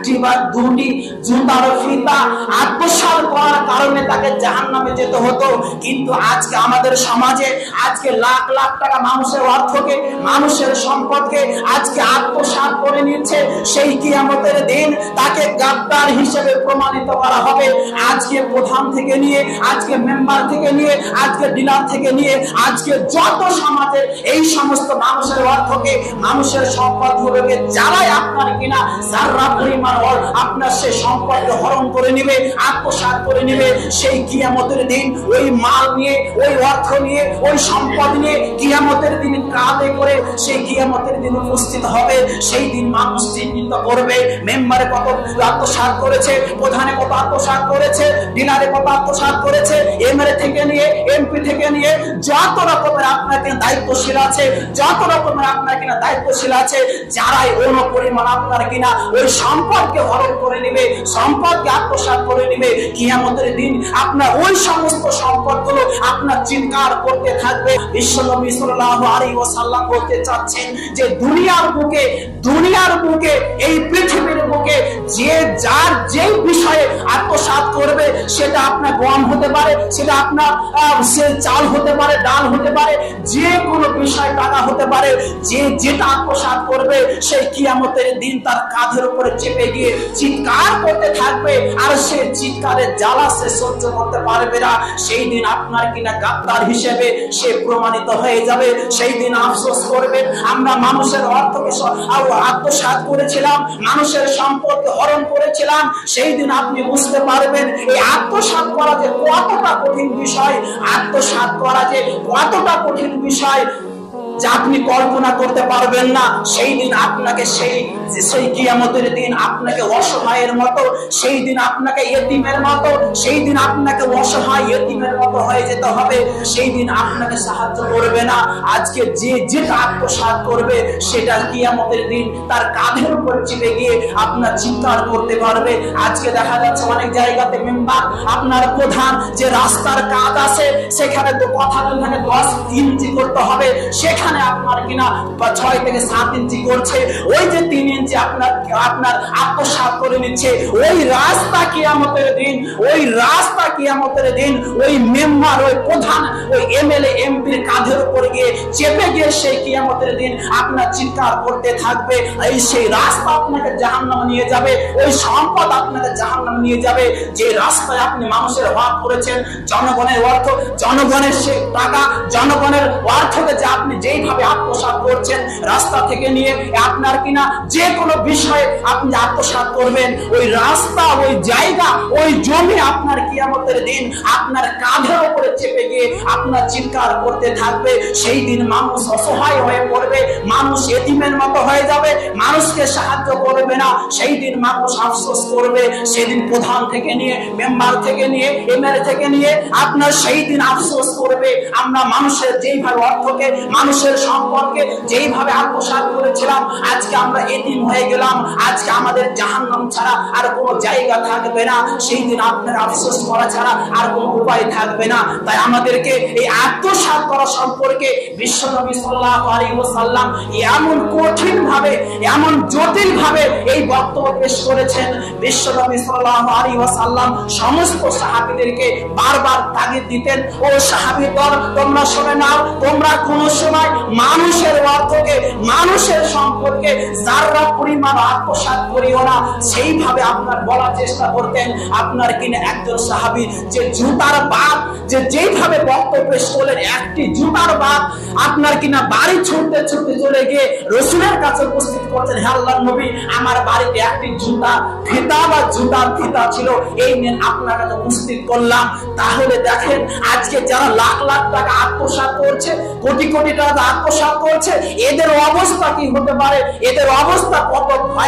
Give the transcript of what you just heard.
একটি বা দুটি জুতার ফিতা আত্মসাৎ করার কারণে তাকে জাহান্নামে যেতে হতো। কিন্তু আজকে আমাদের সমাজে আজকে লাখ লাখ টাকা মানুষের অর্থকে, মানুষের সম্পদকে আজকে আত্মসাৎ করে নিচ্ছে। সেই কিয়ামতের দিন তাকে গাদ্দার হিসেবে প্রমাণিত করা হবে। আজকে প্রধান থেকে নিয়ে, আজকে মেম্বার থেকে নিয়ে, আজকে ডিলার থেকে নিয়ে, আজকে যত সমাজের এই সমস্ত মানুষের অর্থকে, মানুষের সম্পদগুলোকে যারাই আপনার কিনা যারা পরিমাণ আপনার সে সম্পদকে হরণ করে নিবে, আত্মসাৎ করে নিবে, সেই কিয়ামতের দিন ওই মাল নিয়ে, ওই অর্থ নিয়ে, ওই সম্পদ নিয়ে কিয়ামতের দিন কাঁধে করে সেই কিয়ামতের দিন উপস্থিত হবে। সেই দিন মানুষ চিহ্নিত করবে মেম্বারে কত আত্মসাৎ করেছে, প্রধানে কত আত্মসাৎ করেছে, ডিলারে কত আত্মসাৎ করেছে, এমএলএ থেকে নিয়ে, এমপি থেকে নিয়ে যত রকমের আপনার কিনা দায়িত্বশীল আছে, যত রকমের আপনার কিনা দায়িত্বশীল আছে, যারাই অন্য পরিমাণ আপনার কিনা ওই সম্পদকে হরণ করে নিবে, সম্পদকে আত্মসাৎ করে নিবে, কিয়ামতের দিন আপনার ওই সমস্ত সম্পদগুলো আপনার চিৎকার করতে থাকবে। বিশ্বনবী সাল্লাল্লাহু আলাইহি ওয়াসাল্লাম বলতে চাচ্ছেন যে দুনিয়ার বুকে এই পৃথিবীর বুকে যে যার যে বিষয়ে আত্মসাৎ করবে, সেটা আপনার গম হতে পারে, সেটা আপনার সে চাল হতে পারে, ডাল হতে পারে, যে কোনো বিষয় টাকা হতে পারে, যে যেটা আত্মসাৎ করবে সেই কিয়ামতের দিন তার কাঁধের উপরে চেপে গিয়ে চিৎকার করতে থাকবে। আর সে চিৎকারের জ্বালা সে সহ্য করতে পারবে না। সেই দিন আপনার কিনা গাদ্দার হিসেবে সে প্রমাণিত হয়ে যাবে। সেই দিন আফসোস করবেন, আমরা মানুষের অর্থকে আত্মসাৎ করেছিলাম, মানুষের সম্পদকে হরণ করেছিলাম। সেই দিন আপনি বুঝতে পারবেন এই আত্মসাৎ করা যে কতটা কঠিন বিষয়, আত্মসাৎ করা যে কতটা কঠিন বিষয় যা আপনি কল্পনা করতে পারবেন না। সেই দিন আপনাকে সেই কিয়ামতের দিন আপনাকে অসহায়ের মতো, সেই দিন আপনাকে ইতিমের মতো, সেই দিন আপনাকে অসহায় ইতিমের মতো হয়ে যেতে হবে। সেই দিন আপনাকে সাহায্য করবে না। আজকে যে যেটা আত্মসাৎ করবে সেটা কিয়ামতের দিন তার কাঁধের উপর চেপে গিয়ে আপনার চিৎকার করতে পারবে। আজকে দেখা যাচ্ছে অনেক জায়গাতে মেম্বার, আপনার প্রধান, যে রাস্তার কাজ আছে সেখানে তো কথা বলতে 10 ইঞ্চি করতে হবে, সেখানে আপনার কিনা 6 থেকে 7 ইঞ্চি করছে। ওই যে 3 ইঞ্চি আপনার আত্মসাৎ করে নিচ্ছে। ওই রাস্তা কিয়ামতের দিন ওই মেম্বার, ওই প্রধান, ওই এমএলএ এমপির কাঁধের উপর গিয়ে চেপে গিয়ে সেই কিয়ামতের দিন আপনার চিৎকার করতে থাকবে। এই সেই রাস্তা আপনাকে জাহান্নামে নিয়ে যাবে, ওই সম্পদ আপনাকে জাহান্নামে নিয়ে যাবে। যে রাস্তায় আপনি মানুষের হক করেছেন, জনগণের অর্থ, জনগণের সে টাকা, জনগণের অর্থকে যে আপনি যেইভাবে আত্মসাৎ করছেন, রাস্তা থেকে নিয়ে আপনার কিনা যে কোনো বিষয়ে আপনি আত্মসাৎ করবেন, ওই রাস্তা, ওই জায়গা, ওই জমি আপনার কিয়ামতের দিন আপনার কাঁধের উপরে চেপে গিয়ে আপনার চিৎকার করতে থাকবে। সেই দিন মানুষ অসহায় হয়ে পড়বে, মানুষ এতিমের মতো হয়ে যাবে, মানুষকে সাহায্য করবে না। সেই দিন মানুষ আফসোস করবে। সেদিন প্রধান থেকে নিয়ে, মেম্বার থেকে নিয়ে, এমএলএ থেকে নিয়ে আপনার সেই দিন আফসোস করবে, আমরা মানুষের যেইভাবে অর্থকে, মানুষের সম্পদকে যেইভাবে আত্মসাৎ করেছিলাম, আজকে আমরা এতিম হয়ে গেলাম, আজকে আমাদের জাহান্নাম ছাড়া আর কোনো জায়গা থাকবে না। সেই দিন আপনার আফসোস করা ছাড়া আর কোনো উপায় থাকবে না। তাই আমাদেরকে এই আত্মসাৎ করা সম্পর্কে বিশ্বনবী সাল্লাল্লাহু আলাইহি ওয়াসাল্লাম এমন কঠিন ভাবে, এমন জটিল ভাবে এই বক্তব্য পেশ করেছেন। বিশ্বনবী সাল্লাল্লাহু আলাইহি ওয়াসাল্লাম সমস্ত সাহাবীদেরকে বারবার তাগিদ দিতেন, ও সাহাবীগণ তোমরা শুনে নাও, তোমরা কোন সময় মানুষের অর্থকে, মানুষের সম্পদকে যারা পরিমাণ আত্মসাৎ করিও না। সেইভাবে আপনার বলার চেষ্টা করতেন। আপনার কিনা একজন সাহাবী যে জুতার বাদ, যে যেইভাবে বক্তব্য পেশ করলেন, একটি জুতার বাদ আপনার কিনা বাড়ি ছুটতে ছুটতে চলে গিয়ে রসুলের কাছে উপস্থিত করছেন, হে আল্লাহর নবী, আমার বাড়িতে একটি জুতা ফিতা বা জুতার ফিতা ছিল, এই নিয়ে আপনার কাছে উপস্থিত করলাম। তাহলে দেখেন আজকে যারা লাখ লাখ টাকা আত্মসাৎ করছে, কোটি কোটি টাকা আত্মসাৎ করছে, এদের অবস্থা কি হতে পারে, এদের অবস্থা কত ভয়ানক।